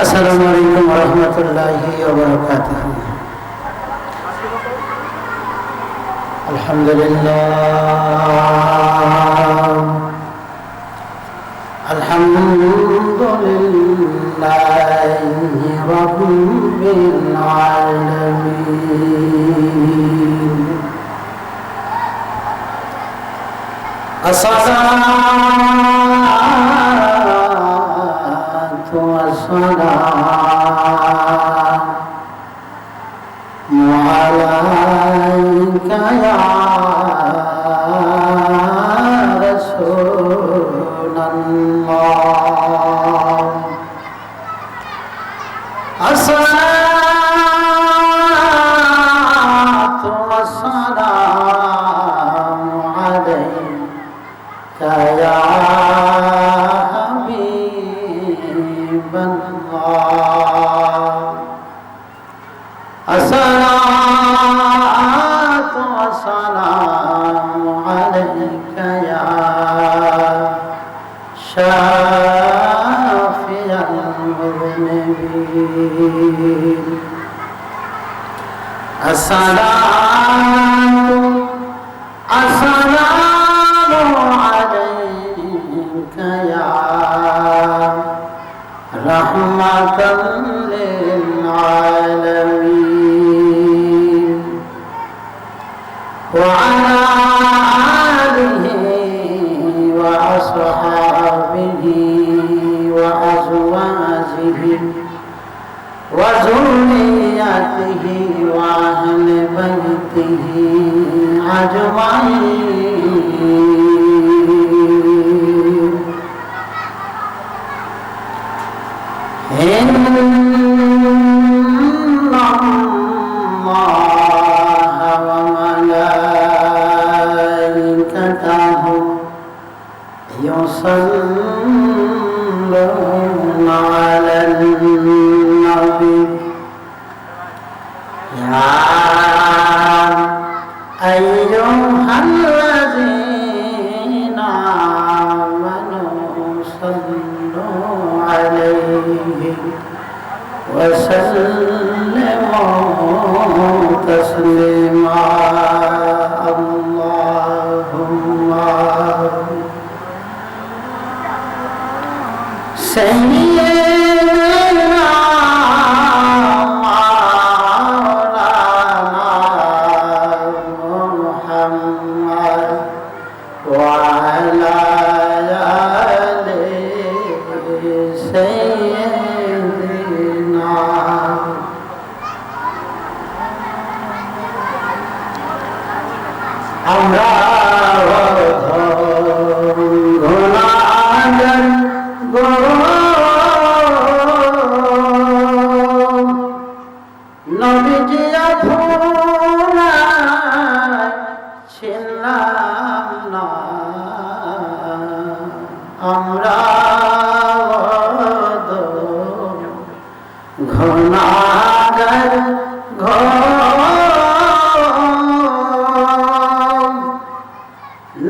আসসালামু আলাইকুম ওয়া রাহমাতুল্লাহি ওয়া বারাকাতুহু। আলহামদুলিল্লাহ আলহামদুলিল্লাহি রাব্বিল আলামিন। আসসালাতু ওয়াসসালামু আলাইকা ইয়া রাসূলাল্লাহ। আসসালাতু ওয়াসসালামু আলাইকা ইয়া হাবিবাল্লাহ। আসসালাতু ওয়াসসালামু আলাইকা ইয়া শাফিয়াল মুযনিবিন। আসসালাতু আলাইকা ইয়া রাহমাতাল লিল আলামিন ওয়া আলা আলিহি ওয়া আসহাবিহি ওয়া আজওয়াজিহি ওয়া যুররিয়াতিহি ওয়া আহলি বাইতিহি আজমাইন। ইন্নাল্লাহা ওয়া মালাইকাতাহু ইউসাল্লুনা আলান নবী ইয়া আইয়ুহাল্লাযীনা আমানু সাল্লু আলাইহি ওয়া সাল্লিমু তাসলিমা। আল্লাহুম্মা সাইয়্যিদিনা মাওলানা মুহাম্মদ ওয়া আলা আলি সাইয়্যিদিনা। আমরা গুনাহগার গো নবীজি আপনার ছিলাম না। আমরা গুনাহগার গো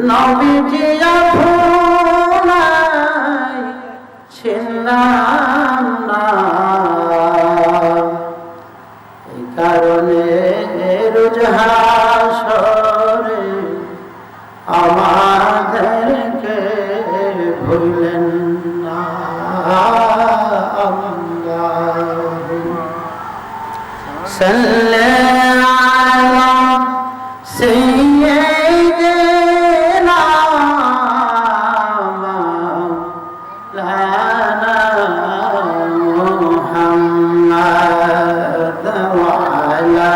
নবীজি আপনার ছিলাম না। এই কারণে রোজ হাসরে আমাদেরকে ভুলেন না। আল্লাহুম্মা সাল্লি আলা সাইয়্যিদিনা মাওলানা মুহাম্মদ ওয়া আলা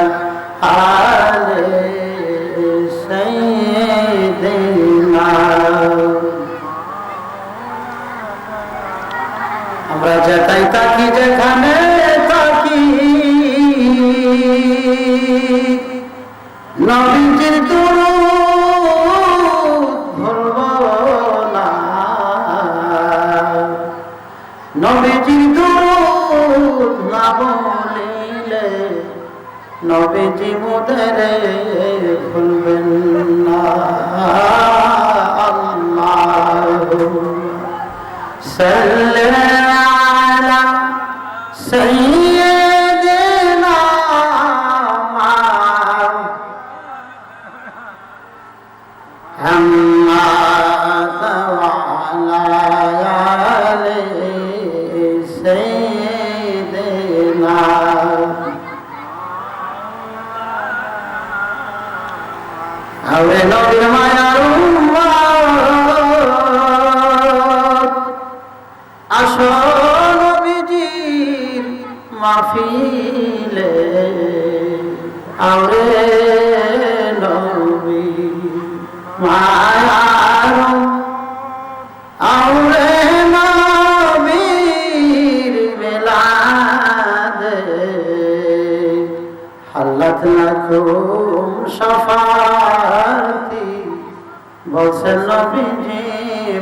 আলি সাইয়্যিদিনা। আমরা যেটাই তাকি যেখানে তাকি নবীজির দুরূদ ভুলব না। নবীজির দুরূদ না বলিলে নবীজি মোদের ভুলবেন না। আল্লাহুম্মা সাল্লি আলা سيدنا محمد وعلى آله سيدنا أولي نبي মায়ার উম্মত আসো নবীজির মাহফিলে আওরে নবী মায়ার আওরে নবীর মিলাদে হাল্লাত লাকুম শাফাতি বলছেন নবীজি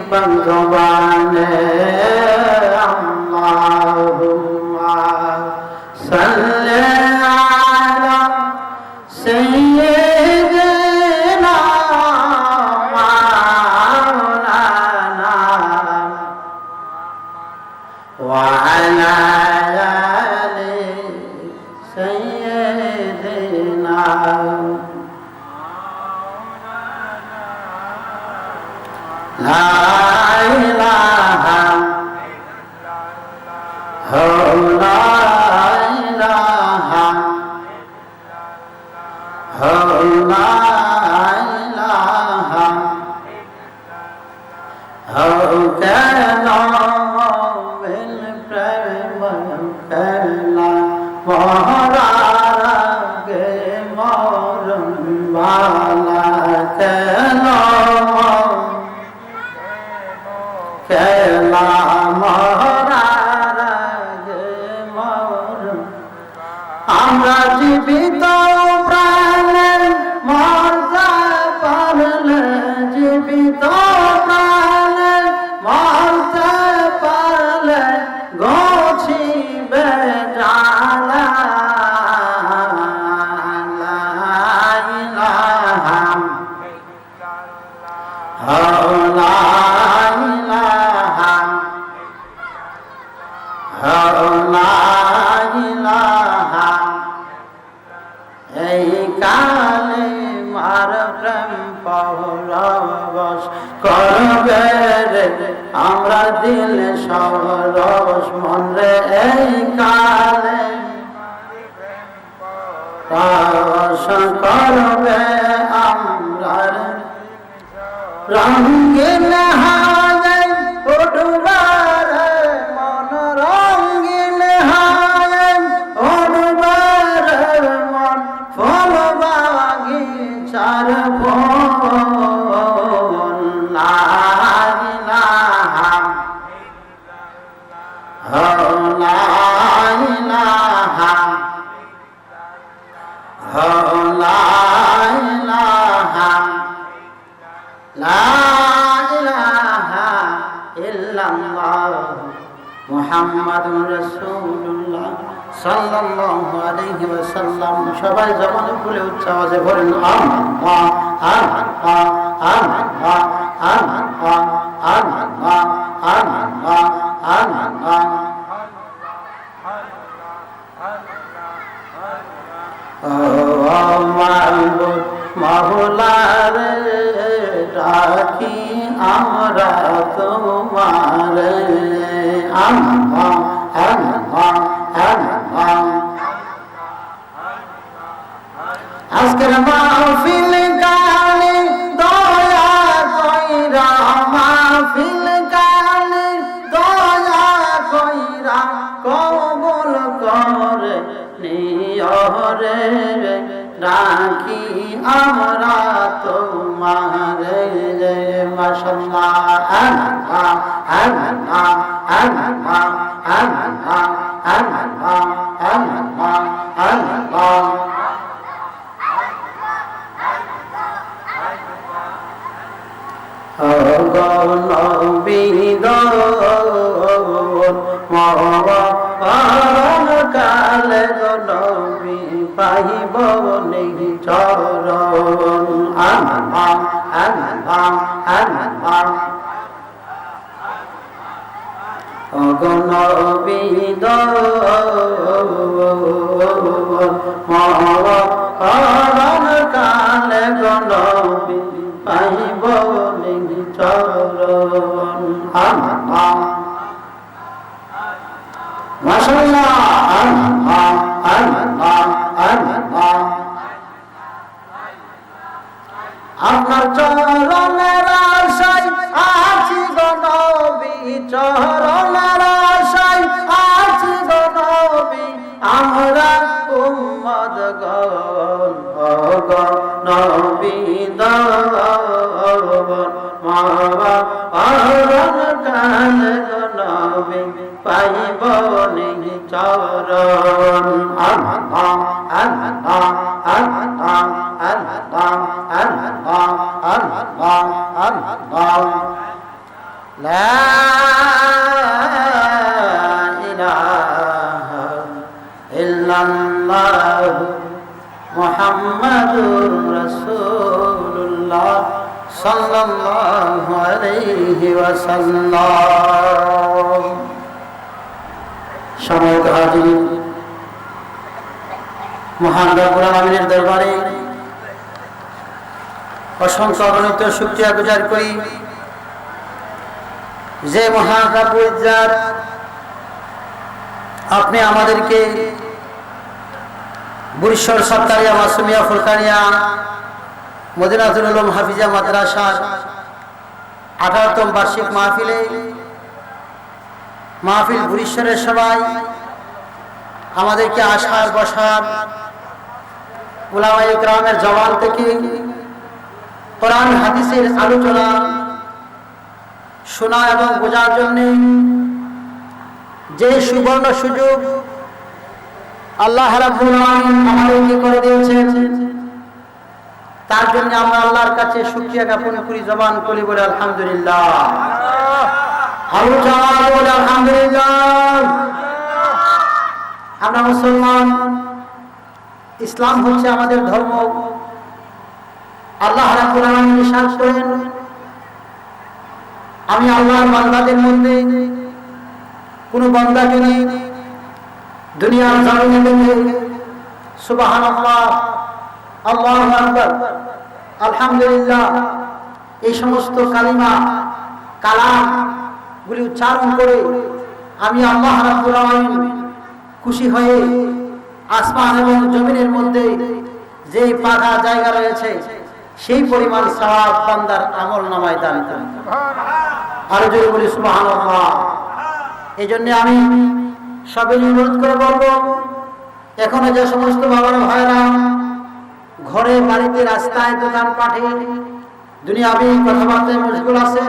বন্ধবানে আল্লাহুম্মা সাল্লি আলা সাইয়্যিদিনা মাওলানা ওয়া আলা আলি সাইয়্যিদিনা লা ইলাহা লা ইলাহা লা ইলাহা কেন বিল প্রেম কেন মহারা গে মরণ বালা কেন কেলা মরার গে মরণ আমরা জীবিত প্রাণে মরতে পারলে জীবিত প্রাণে মরতে পারলে গোছিবে জালা লা ইলাহা লা ইলাহা লা ইলাহা এই কালে মার প্রেম পরবশ করবে রে আমরা দিল সরস মন রে এই কালে পরশ করবে আমরা রঙিন হায় ওডবার মন রঙিন হায় ওডবার মন ফুল বাগিচার বন লা ইলাহা লা ইলাহা লা ইলাহা লা ইলাহা ইল্লাল্লাহ মুহাম্মাদুর রাসূলুল্লাহ সাল্লাল্লাহু আলাইহি ওয়াসাল্লাম সবাই জবানে খুলে উচ্চ আওয়াজে বলেন আল্লাহ আল্লাহ আল্লাহ আল্লাহ আল্লাহ আল্লাহ আল্লাহ মাহবুব মাওলার ডাকি আমরা তোমার আল্লাহ আল্লাহ আল্লাহ আজকের মাহফিল গানে দয়া কইরা মাহফিল গানে দয়া কইরা কবুল করে নিয়রে রাখি আমরা তোমার মাশাআল্লাহ আল্লাহ আল্লাহ আল্লাহ আল্লাহ আল্লাহ আল্লাহ আল্লাহ কালে নবী পাইব নেই চরণ আল্লাহ আল্লাহ আল্লাহ নবী মাশাআল্লাহ আল্লাহ আল্লাহ আল্লাহ আপনার চরণের আশায় আছি গো নবী চরণের আশায় আছি গো নবী আমরা উম্মত গণ গো নবী দাওন মাওয়া পারন কান গো নবী পাইব নি চরণ আল্লাহ আল্লাহ আল্লাহ আল্লাহ আল্লাহ আল্লাহ আল্লাহ লা ইলাহা ইল্লাল্লাহ মুহাম্মাদুর রাসূলুল্লাহ সাল্লাল্লাহু আলাইহি ওয়াসাল্লাম। সম্মানিত হাজিরিন, মহান রব্বুল আলামিনের দরবারে অসংখ্য অগণিত শুকরিয়া গুজার করি যে মহান রব্বুল ইজ্জত আপনি আমাদেরকে বুরিশ্বর সরকারিয়া মাসুমিয়া ফুরকানিয়া মদিনাতুল উলুম হাফিজা মাদ্রাসার 18তম বার্ষিক মাহফিল বুরিশ্বরের সবাই আমাদেরকে আসার বসার উলামায়ে কেরামের জবান থেকে কোরআন হাদিসের আলোচনা শোনা এবং বোঝার জন্য যে সুবর্ণ সুযোগ আল্লাহ রাব্বুল আলামিন আমাদেরকে করে দিয়েছেন, তার জন্য আমরা আল্লাহর কাছে শুকরিয়া জ্ঞাপন করি। জবান খুলে বলে আলহামদুলিল্লাহ, আলোচনা বলে আলহামদুলিল্লাহ। আমরা মুসলমান, ইসলাম হচ্ছে আমাদের ধর্ম। আল্লাহ রাব্বুল আলামিন ইরশাদ করেন, আমি আল্লাহর বান্দাদের মধ্যে কোন বান্দা যদি দুনিয়ার জমিনে দেখে সুবহানাল্লাহ আল্লাহু আকবার আলহামদুলিল্লাহ এই সমস্ত কালিমা কালাম গুলি উচ্চারণ করে আমি আল্লাহ রাব্বুল আলামিন খুশি হয়ে আসমান এবং জমিনের মধ্যে যে পাকা জায়গা রয়েছে সেই পরিমাণ সওয়াব বান্দার আমলনামায় দান করেন। আরো জোরে বলি সুবহানাল্লাহ। এই জন্য আমি সবাই অনুরোধ করে বলবো, এখনো যে সমস্ত বাবার ভাইরা ঘরে বাড়িতে রাস্তায় দোকান পাঠে দুনিয়াবি কথাবার্তায় মশগুল আছে,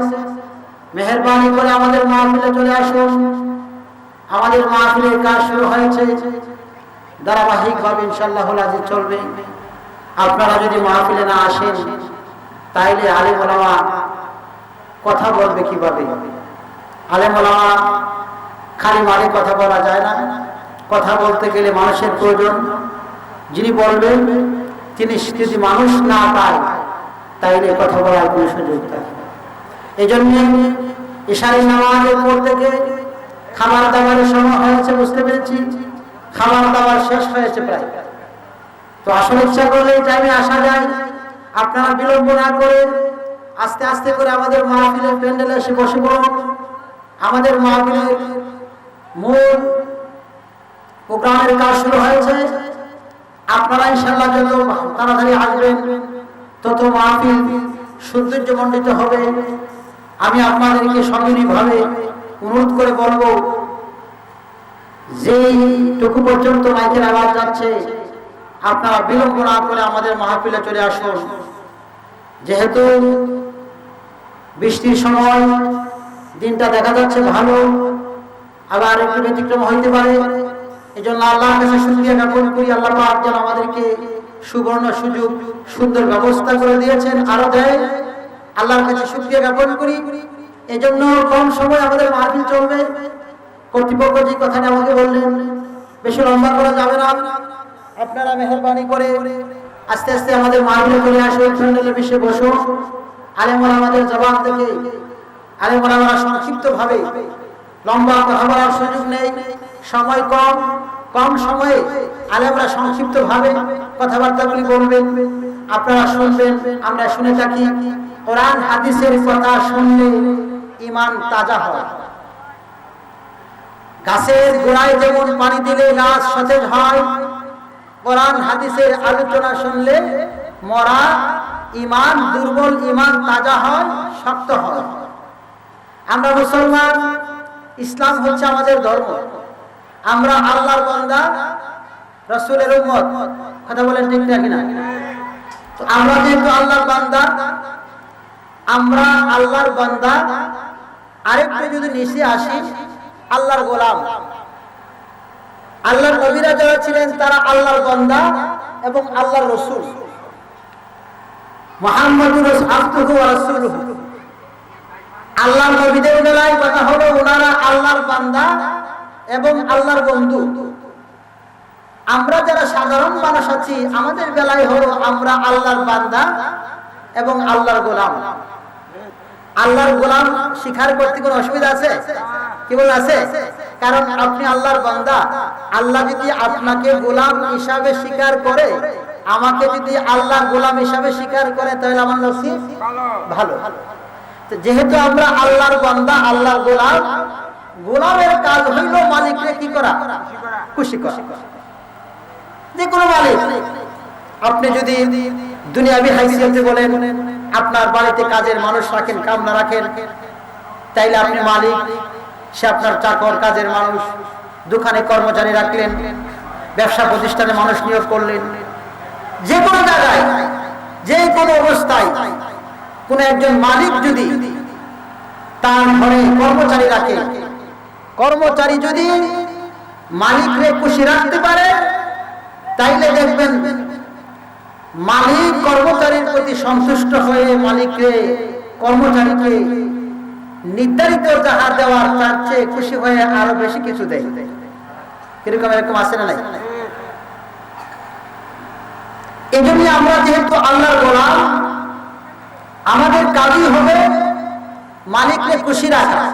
মেহেরবানি করে আমাদের মাহফিলে চলে আসুন। আমাদের মাহফিলের কাজ শুরু হয়েছে, ধারাবাহিকভাবে ইনশাআল্লাহুল আজিজ চলবে। আপনারা যদি মাহফিলে না আসেন তাইলে আলেম ওলামা কথা বলবে কিভাবে? আলেম ওলামা খালি মারে কথা বলা যায় না, কথা বলতে গেলে মানুষের প্রয়োজন। যিনি বলবেন তিনি যদি মানুষ না পায় তাইলে কথা বলার কোনো সুযোগ থাকে। এই জন্য ইশারের নামাজের পর থেকে খাবার দাবারের সময় হয়েছে, বুঝতে পেরেছি খাবার দাবার শেষ হয়েছে প্রায়। তো আসলে ইচ্ছা করলে এই টাইমে আসা যায়। আপনারা বিলম্ব না করে আস্তে আস্তে করে আমাদের মাহফিলের প্যান্ডেলে এসে বসে পড়ুন। আমাদের মাহফিলের মূল প্রোগ্রামের কাজ শুরু হয়েছে। আপনারা ইনশাআল্লাহ যত তাড়াতাড়ি আসবেন তত মাহফিল সৌন্দর্যমণ্ডিত হবে। আমি আপনাদেরকে সবিনয়ভাবে অনুরোধ করে বলবো, যেইটুকু পর্যন্ত মাইকের আওয়াজ যাচ্ছে আপনারা বিলম্ব না করে আমাদের মাহফিলে চলে আসুন। যেহেতু বৃষ্টির সময় দিনটা দেখা যাচ্ছে ভালো, আবার একটু ব্যতিক্রম হইতে পারে। এই জন্য আল্লাহর কাছে শুকরিয়া জ্ঞাপন করি, আল্লাহ পাক যেন আমাদেরকে সুবর্ণ সুযোগ সুন্দর ব্যবস্থা করে দিয়েছেন, আরো দেয়। আল্লাহর কাছে শুকরিয়া জ্ঞাপন করি। এই জন্য কম সময় আমাদের মাহফিল চলবে। কর্তৃপক্ষ যে কথাটা আমাকে বললেন বেশি লম্বা করা যাবে না, আপনারা মেহেরবানি করে আস্তে আস্তে আমাদের মাহফিলে চলে আসুন, প্যান্ডেলে বসে বসুন। আলেম ওলামাদের জবান থেকে আলেম ওলামারা সংক্ষিপ্তভাবে, লম্বা কথা বলার সুযোগ নেই, সময় কম, কম সময়ে আলেমরা সংক্ষিপ্তভাবে কথাবার্তাগুলি বলবেন, আপনারা শুনবেন, আমরা শুনে থাকি। কোরআন হাদিসের কথা শুনলে ঈমান তাজা হয়। গাছের গোড়ায় যেমন পানি দিলে গাছ সতেজ হয়, কোরআন হাদিসের আলোচনা শুনলে মরা ঈমান, দুর্বল ঈমান তাজা হয়, শক্ত হয়। আমরা মুসলমান, ইসলাম হচ্ছে আমাদের ধর্ম, আমরা আল্লাহর বান্দা, রাসূলের উম্মত। কথা বলেন ঠিক না কিনা? তো আমরা যেহেতু আল্লাহর বান্দা, আমরা আল্লাহর বান্দা, আরেকটু যদি নিচে আসি, আল্লাহর গোলাম। আল্লাহর নবীরা যারা ছিলেন তারা আল্লাহর বান্দা এবং আল্লাহর রাসূল। মুহাম্মাদুর আবদুহু ওয়া রাসূলুহু। আল্লাহর নবীদের বেলায় কথা হলো ওনারা আল্লাহর বান্দা এবং আল্লাহর বন্ধু। আমরা যারা সাধারণ মানুষ আছি, আমাদের বেলায় হলো আমরা আল্লাহর বান্দা এবং আল্লাহর গোলাম। আল্লাহর গোলাম স্বীকার করতে কোনো অসুবিধা আছে? কি বল আছে? কারণ আপনি আল্লাহর বান্দা, আল্লাহ যদি আপনাকে গোলাম হিসাবে স্বীকার করে, আমাকে যদি আল্লাহ গোলাম হিসাবে স্বীকার করে, তাহলে আমার নসিব ভালো। যেহেতু আমরা আল্লাহর বান্দা, আল্লাহর গোলাম, গোলামের কাজ হইল মালিককে কি করা? খুশি করা। যে কোনো মালিক, আপনি যদি দুনিয়াবি হাইসিয়তে বলেন, আপনার বাড়িতে কাজের মানুষ রাখেন, কাম না রাখেন, তাইলে আপনি মালিক, সে আপনার চাকর, কাজের মানুষ। দোকানে কর্মচারী রাখলেন, ব্যবসা প্রতিষ্ঠানে মানুষ নিয়োগ করলেন, যে কোনো জায়গায়, যে কোনো অবস্থায় কোন একজন মালিক যদি তার ঘরে কর্মচারী রাখে, কর্মচারী যদি মালিককে খুশি রাখতে পারে, তাইলে দেখবেন মালিক কর্মচারীর প্রতি সন্তুষ্ট হয়ে মালিককে, কর্মচারীকে নির্ধারিত যাহা দেওয়ার তার চেয়ে খুশি হয়ে আরো বেশি কিছু দেয়। কিরকম এরকম আছে না নাই? এই জন্য আমরা যেহেতু আল্লাহর গোলাম, আমাদের কাজই হবে মালিককে খুশি রাখা।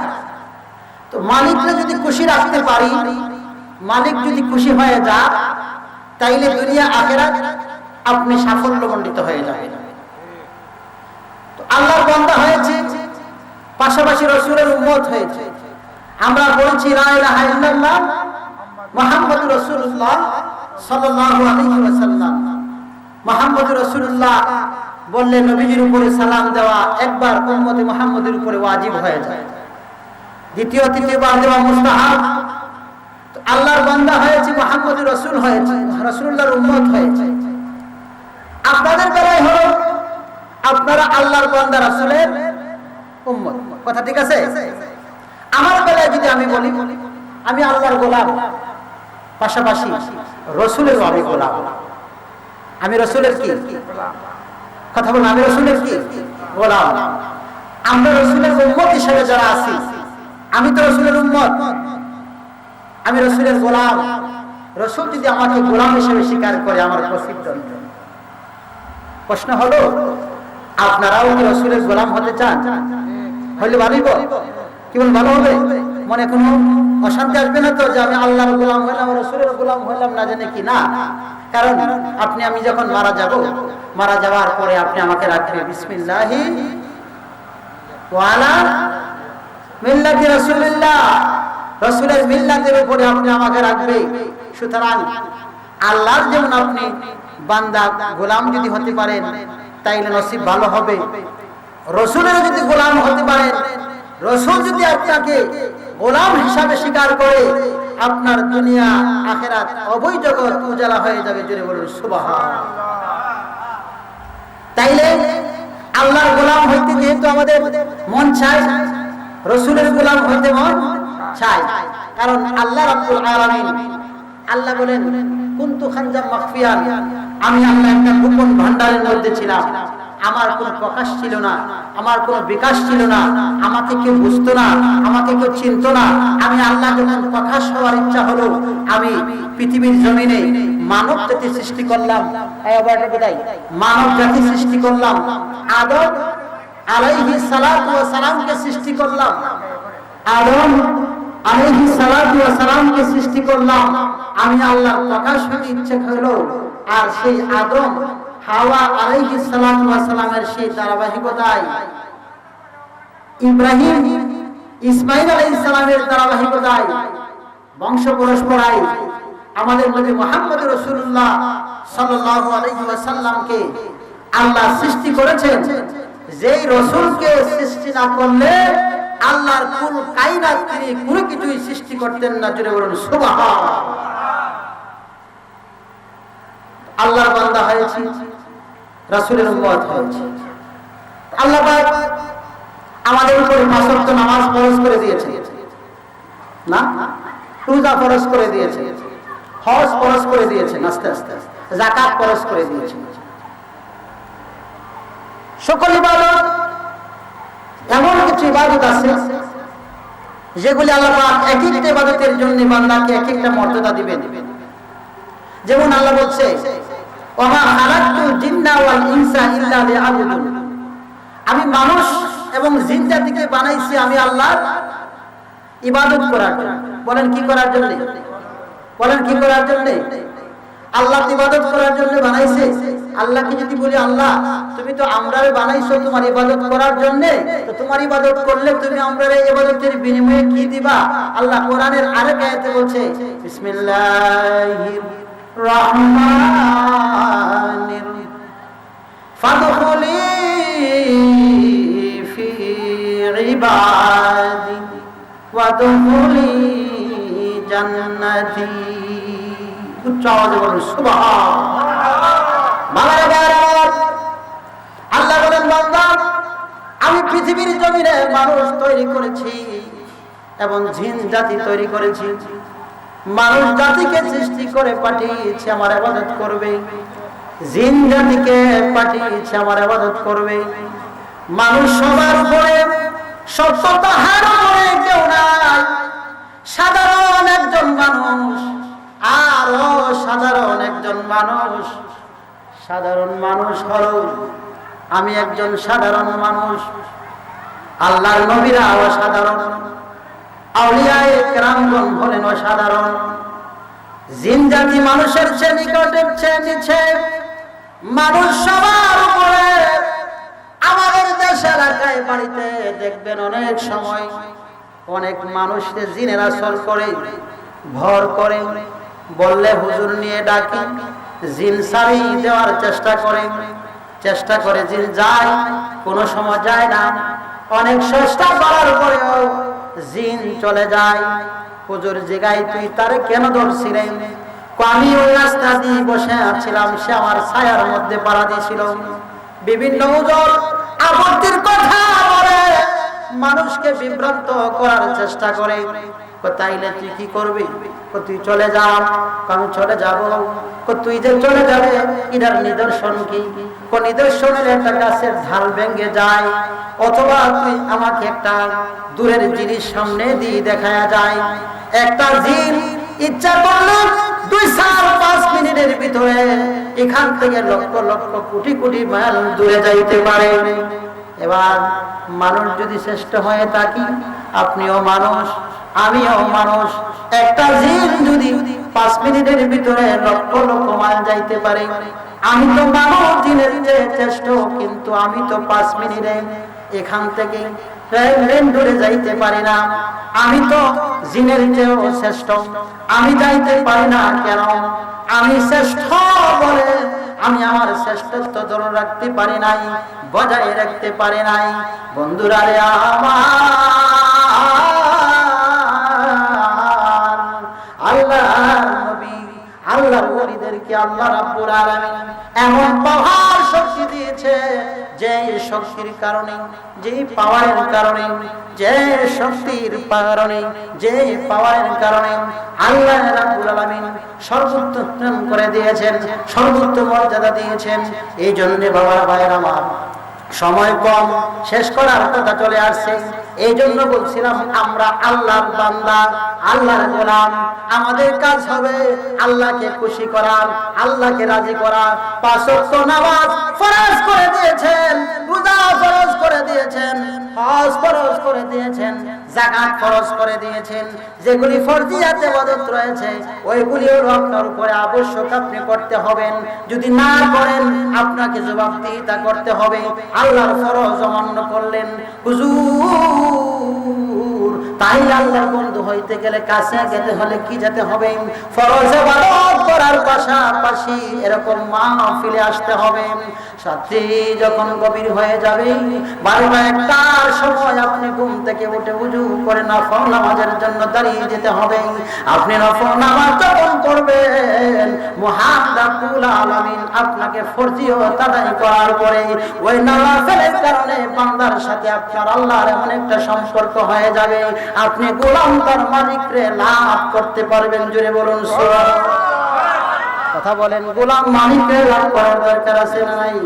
তো মালিককে যদি খুশি রাখতে পারি, মালিক যদি খুশি হয়ে যায়, তাইলে দুনিয়া আখিরাত আপনি সাফল্যমণ্ডিত হয়ে যাবেন। তো আল্লাহর বান্দা হয়েছে, পাশাপাশি রাসূলের উম্মত হয়েছে। আমরা বলছি লা ইলাহা ইল্লাল্লাহ মুহাম্মাদুর রাসূলুল্লাহ সাল্লাল্লাহু আলাইহি ওয়াসাল্লাম। মুহাম্মাদুর রাসূলুল্লাহ বললে নবীজির উপরে সালাম দেওয়া একবার উম্মতে মুহাম্মাদের উপরে ওয়াজিব হয়ে যায়, দ্বিতীয় তৃতীয়বার দেওয়া মুস্তাহাব। তো আল্লাহর বান্দা হয়েছে, মুহাম্মাদুর রাসূল হয়েছে, রাসূলুল্লাহর উম্মত হয়েছে। আপনাদের বেলায় হলো আপনারা আল্লাহর বান্দা, রাসূলের উম্মত। কথা ঠিক আছে? আমার বেলায় যদি আমি বলি আমি আল্লাহর গোলাম, পাশাপাশি রাসূলেরও আমি গোলাম। আমি রাসূলের কি কথা বলুন? আমি রাসূলের কি গোলাম। আমরা রাসূলের উম্মত হিসেবে যারা আছি, আমি তো রাসূলের উম্মত, আমি রাসূলের গোলাম। রাসূল যদি আমাকে গোলাম হিসেবে স্বীকার করে, আমার প্রসিদ্ধ। প্রশ্ন হলো, আপনারাও কি রাসূলের গোলাম হতে চান? হইলে ভালোই, কি বল, ভালো হবে? মনে কোনো অশান্তি আসবে না তো যে আমি আল্লাহর গোলাম হইলাম, রাসূলের গোলাম হইলাম না জানি কি? না, কারণ আপনি আমি যখন মারা যাব, মারা যাওয়ার পরে আপনি আমাকে রাখবেন বিসমিল্লাহি ওয়া আলা মিল্লাতি রাসূলিল্লাহ, রাসূলের মিল্লাতের উপরে আপনি আমাকে রাখবে। সুতরাং আল্লাহর যেমন আপনি বান্দা, গোলাম যদি হতে পারেন, তাইলে নসিব ভালো হবে। রাসূলের যদি গোলাম হতে পারেন, রাসূল যদি আপনাকে গোলাম হিসাবে স্বীকার করে, আপনার দুনিয়া আখিরাত উভয় জগৎ উজালা হয়ে যাবে। জোরে বলুন সুবহানাল্লাহ। তাইলে আল্লাহর গোলাম হইতে যেহেতু আমাদের মন চায়, রাসূলের গোলাম হইতে মন চায়। কারণ আল্লাহ রাব্বুল আলামিন, আল্লাহ বলেন কুনতু খানজাম মাখফিয়ান, আমি আল্লাহ একটা গোপন ভান্ডারের মধ্যে ছিলাম। আমার কোনো প্রকাশ ছিল না, আমার কোনো বিকাশ ছিল না, আমাকে কেউ বুঝতো না, আমাকে কেউ চিনতো না। আমি আল্লাহ যখন প্রকাশ হওয়ার ইচ্ছা হলো, আমি পৃথিবীর জমিনে মানব জাতি সৃষ্টি করলাম। মানব জাতি সৃষ্টি করলাম, আদম আলাইহিস সালাতু ওয়াস সালামকে সৃষ্টি করলাম, আদম আলাইহিস সালাতু ওয়াস সালামকে সৃষ্টি করলাম। আমি আল্লাহ প্রকাশ হতে ইচ্ছা হলো, আর সেই আদম হাওয়া আলাইহিস সালাতু ওয়াস সালামের সেই ধারাবাহিকতায়, ইব্রাহিম ইসমাঈল আলাইহিস সালামের ধারাবাহিকতায় বংশ পরম্পরায় আমাদের নবী মুহাম্মদ রাসূলুল্লাহ সাল্লাল্লাহু আলাইহি ওয়াসাল্লামকে আল্লাহ সৃষ্টি করেছেন। যেই রাসূলকে সৃষ্টি না করলে আল্লাহর কুল কায়নাত তিনি কোনো কিছুই সৃষ্টি করতেন না। জোরে বলুন সুবহানাল্লাহ। আল্লাহর বান্দা হয়েছি, রাসূলের উম্মত হয়েছি। আল্লাহ পাক আমাদের উপরে পাঁচ ওয়াক্ত নামাজ ফরজ করে দিয়েছে না, রোজা ফরজ করে দিয়েছে, হজ ফরজ করে দিয়েছেন, আস্তে আস্তে যাকাত ফরজ করে দিয়েছেন। সকল ইবাদত এমন কিছু ইবাদত আছে যেগুলি আল্লাহ পাক এক একটা ইবাদতের জন্য বান্দাকে এক একটা মর্যাদা দিবেন। যেমন আল্লাহ বলছে ওয়া মা খালাকতুল জিন্না ওয়াল ইনসা ইল্লা লিয়াবুদুন, আমি মানুষ এবং জিন জাতিকে বানাইছি আমি আল্লাহর ইবাদত করার জন্য। বলেন কি করার জন্য? বলেন কি করার জন্য? আল্লাহ ইবাদত করার জন্য বানাইছে। আল্লাহকে যদি বলি আল্লাহ তুমি তো আমরারে বানাইছো তোমার ইবাদত করার জন্য, তো তোমার ইবাদত করলে তুমি আমরারে ইবাদতের বিনিময়ে কি দিবা? আল্লাহ কোরআনের আরেক আয়াতে বলছে বিসমিল্লাহির রহমানির ফাদখুলি ফি ইবাদি ওয়াদখুলি জান্নাতি। উচ্চ আওয়াজে বলুন সুবহানাল্লাহ। আল্লাহ বলেন বান্দা আমি পৃথিবীর জমিনে মানুষ তৈরি করেছি এবং জিন জাতি তৈরি করেছি। মানুষ জাতিকে সৃষ্টি করে পাঠিয়েছি আমার ইবাদত করবে, জিন জাতিকে পাঠিয়েছি আমার ইবাদত করবে। মানুষ সবার উপরে সত্যতা হার করে কেউ নাই, সাধারণ একজন মানুষ আর সাধারণ একজন মানুষ। সাধারণ মানুষ হলো আমি একজন সাধারণ মানুষ, আল্লাহর নবীরা অসাধারণ, আউলিয়ায়ে কেরামগণ হলেন অসাধারণ। জিন জাতি মানুষের চেয়ে নিকটের চেয়ে নিচে, মানুষ সবার উপরে। আমাদের দেশ এলাকায় বাড়িতে দেখবেন অনেক সময় অনেক মানুষকে জিনের আসর করে ভর করে, বললে হুজুর নিয়ে ডাকি, জিন সারি দেওয়ার চেষ্টা করে জিন যায়, কোনো সময় যায় না। অনেক চেষ্টা করার পরেও জিন চলে যায়। হুজুর জিগাই তুই তারে কেন ধরছিলেন? আমি ওই রাস্তা দিয়ে বসে আছিলাম, সে আমার ছায়ার মধ্যে পাড়া দিয়েছিল। বিভিন্ন হুজুর আপত্তির কথা বলে মানুষকে বিভ্রান্ত করার চেষ্টা করে। তাইলে তুই কি করবি? তুই চলে যা। আমি চলে যাব। তুই যে চলে যাবে এটার নিদর্শন কি? নিদর্শনের একটা গাছের ঢাল ভেঙে যায়, অথবা তুই আমাকে একটা দূরের জিনিস সামনে দিয়ে দেখা যায়। একটা জিন ইচ্ছা করলে 2-4-5 মিনিটের ভিতরে এখান থেকে লক্ষ লক্ষ কোটি কোটি মাইল দূরে যাইতে পারে। এবার মানুষ যদি শ্রেষ্ঠ হয়ে থাকি, আপনিও মানুষ আমিও মানুষ, একটা জিন যদি 5 মিনিটের ভিতরে লক্ষ লক্ষ মাইল যাইতে পারে, আমি তো মানুষ জিনের চেয়ে শ্রেষ্ঠ, কিন্তু আমি তো 5 মিনিটে এখান থেকে দূরে যাইতে পারি না। আমি তো জিনের চেয়েও শ্রেষ্ঠ, আমি যাইতে পারি না কেন? আমি শ্রেষ্ঠ বলে আমি আমার শ্রেষ্ঠত্ব ধরে রাখতে পারি নাই, বজায় রাখতে পারি নাই। বন্ধুরা রে আমার, আল্লাহর নবী আল্লাহর ওলিদেরকে আল্লাহ রাব্বুল আলামিন এমন পাওয়ার শক্তি দিয়েছে, যে শক্তির কারণে, যে পাওয়ারের কারণে, যে শক্তির কারণে, যে পাওয়ারের কারণে আল্লাহ রাব্বুল আলামিন সর্বোত্তম করে দিয়েছেন, সর্বোত্তম মর্যাদা দিয়েছেন। এই জন্য বাবা ভাইয়ের আমার, সময় কম, শেষ করার কথা চলে আসছে। এই জন্য বলছিলাম আমরা আল্লাহর বান্দা, আল্লাহর গোলাম। আমাদের কাজ হবে আল্লাহকে খুশি করার, আল্লাহকে রাজি করা। 5 ওয়াক্ত নামাজ ফরজ করে দিয়েছেন, রোজা ফরজ করে দিয়েছেন, হজ ফরজ করে দিয়েছেন, যাকাত ফরজ করে দিয়েছেন। যেগুলি ফরজিয়াতে ইবাদত রয়েছে ওইগুলিও আপনার উপরে আবশ্যক আপনি করতে হবেন। যদি না করেন আপনাকে জবাবদিহিতা করতে হবে। আল্লাহর ফরজ অমান্য করলেন, হুজুর তাহলে আল্লাহর বন্ধু হইতে গেলে কাছে যেতে হলে কি যেতে হবে? ফরজ ইবাদত করার পাশাপাশি এরকম মাহফিলে আসতে হবে। সাথে যখন গভীর হয়ে যাবে 12-1টার সময় আপনি ঘুম থেকে উঠে ওযু করে নফল নামাজের জন্য দাঁড়িয়ে যেতে হবে। আপনি নফল নামাজ যখন করবেন মহান রব্বুল আলামিন আপনাকে ফরজিয়ত আদায় করার পরে ওই নফলের কারণে বান্দার সাথে আপনার আল্লাহর এমন একটা সম্পর্ক হয়ে যাবে, আপনি গোলাম তার মালিককে লাভ করতে পারবেন। জোরে বলুন সুবহানাল্লাহ। কথা বলেন, গোলাম মালিককে লাভ করার দরকার আছে না নাই?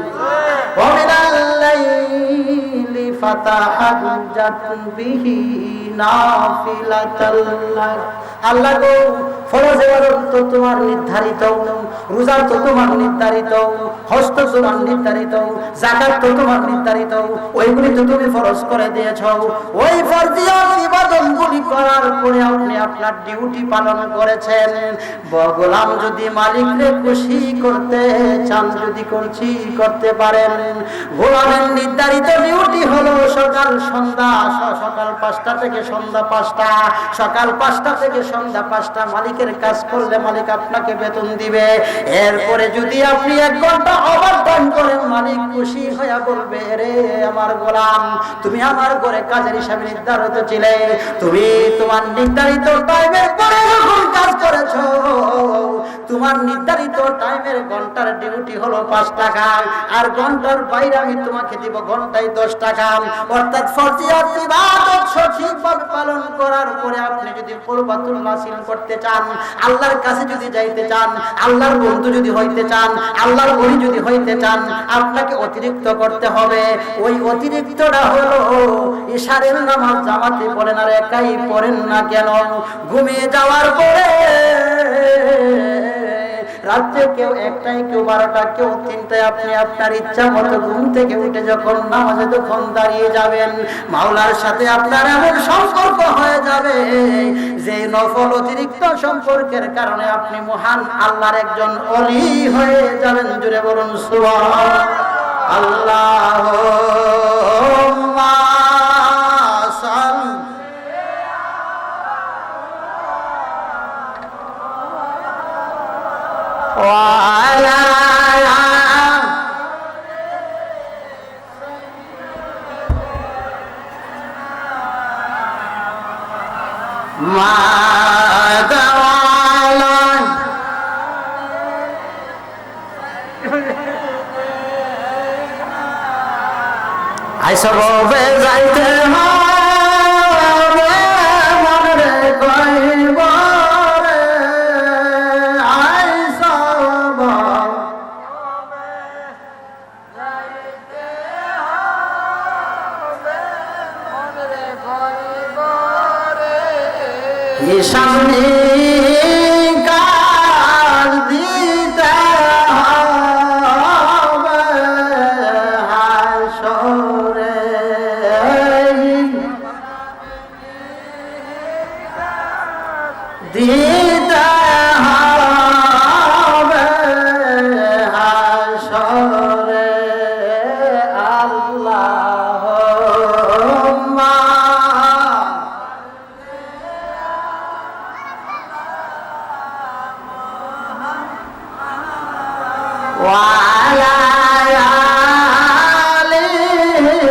ওয়া মিনাল লাইলি ফাতাহাজ্জাত বিহি নাফিলাতাল্লাহ। আল্লাহ গো, ফরজ ইবাদত তো তোমার নির্ধারিত, রোজা তো তোমার নির্ধারিত, হজ তো তোমার নির্ধারিত, যাকাত তো তোমার নির্ধারিত, ওইগুলি তো তুমি ফরজ করে দিয়েছো। ওই ফরজিয়াত ইবাদতগুলি করার পরে আপনি আপনার ডিউটি পালন করেছেন। গোলাম যদি মালিককে খুশি করতে চান, যদি করতে পারেন, গোলামের নির্ধারিত ডিউটি হলো সকাল 5টা থেকে সন্ধ্যা 5টা, সকাল 5টা থেকে সন্ধ্যা 5টা মালিকের কাজ করলে মালিক আপনাকে বেতন দিবে। এরপরে যদি আপনি 1 ঘন্টা ওভারটাইম করেন, মালিক খুশি হয়ে বলবে, রে আমার গোলাম, তুমি আমার ঘরে কাজের হিসাবে নির্ধারিত ছিলে, তুমি তোমার নির্ধারিত টাইমের পরে যখন কাজ করেছো, তোমার নির্ধারিত টাইমের ঘন্টার ডিউটি হলো 5 টাকা, আর ঘন্টার বাইরে আমি তোমাকে দিব ঘন্টায় 10 টাকা। অর্থাৎ ফরজিয়াত ইবাদত সঠিকভাবে পালন করার পরে আপনি যদি কুরবাতুল হাসিল করতে চান, আল্লাহর কাছে যদি যাইতে চান, আল্লাহর বন্ধু যদি হইতে চান, আল্লাহর ওলি যদি হইতে চান, আপনাকে অতিরিক্ত করতে হবে। ওই অতিরিক্তটা হলো ইশারের নামাজ জামাতে পড়েন আর একাই পড়েন না কেন? ঘুমিয়ে যাওয়ার পরে রাতে কেউ 1টায়, কেউ 12টা, কেউ 3টায়, আপনি আপনার ইচ্ছা মতো ঘুম থেকে উঠে যখন নামাজে তখন দাঁড়িয়ে যাবেন, মাওলার সাথে আপনার এমন সম্পর্ক হয়ে যাবে যে নফল অতিরিক্ত সম্পর্কের কারণে আপনি মহান আল্লাহর একজন ওলি হয়ে যাবেন। জুড়ে বলুন সুবহানাল্লাহ। আল্লাহুম্মা সাল্লি ওয়ালা মাদাওয়ালা আইসবে যাইতে হবে মনে কইব রে, আইসব যাইতে হবে মনে কইব রে, সামনে কাজ দিতে হবে হাসরে, দিতে হবে হাসরে। আল্লাহুম্মা ওয়ালা